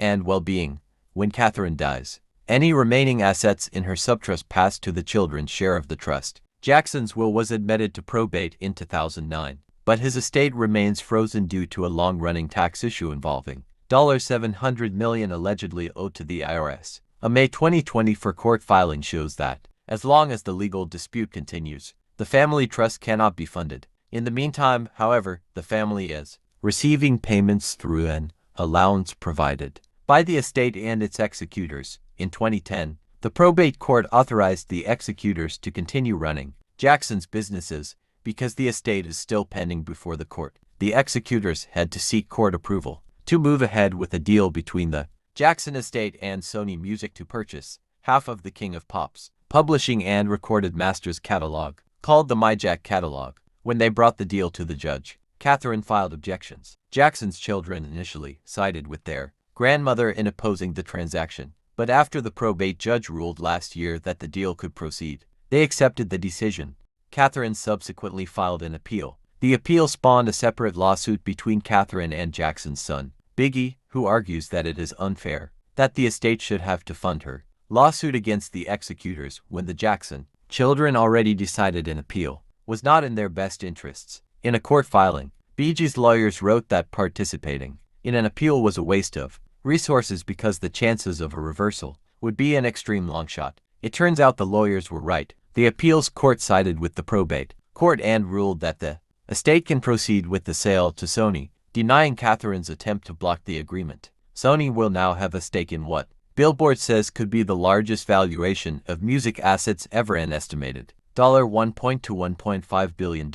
and well-being. When Catherine dies, any remaining assets in her subtrust pass to the children's share of the trust. Jackson's will was admitted to probate in 2009, but his estate remains frozen due to a long-running tax issue involving $700 million allegedly owed to the IRS. A May 2024 court filing shows that, as long as the legal dispute continues, the family trust cannot be funded. In the meantime, however, the family is receiving payments through an allowance provided by the estate and its executors. In 2010, the probate court authorized the executors to continue running Jackson's businesses because the estate is still pending before the court. The executors had to seek court approval to move ahead with a deal between the Jackson estate and Sony Music to purchase half of the King of Pop's publishing and recorded masters catalog, called the MyJack catalog. When they brought the deal to the judge, Catherine filed objections. Jackson's children initially sided with their grandmother in opposing the transaction, but after the probate judge ruled last year that the deal could proceed, they accepted the decision. Catherine subsequently filed an appeal. The appeal spawned a separate lawsuit between Catherine and Jackson's son, Biggie, who argues that it is unfair that the estate should have to fund her lawsuit against the executors when the Jackson children already decided an appeal was not in their best interests. In a court filing, Biggie's lawyers wrote that participating in an appeal was a waste of resources because the chances of a reversal would be an extreme long shot. It turns out the lawyers were right. The appeals court sided with the probate court and ruled that the estate can proceed with the sale to Sony, denying Catherine's attempt to block the agreement. Sony will now have a stake in what Billboard says could be the largest valuation of music assets ever, an estimated $1.2 to $1.5 billion.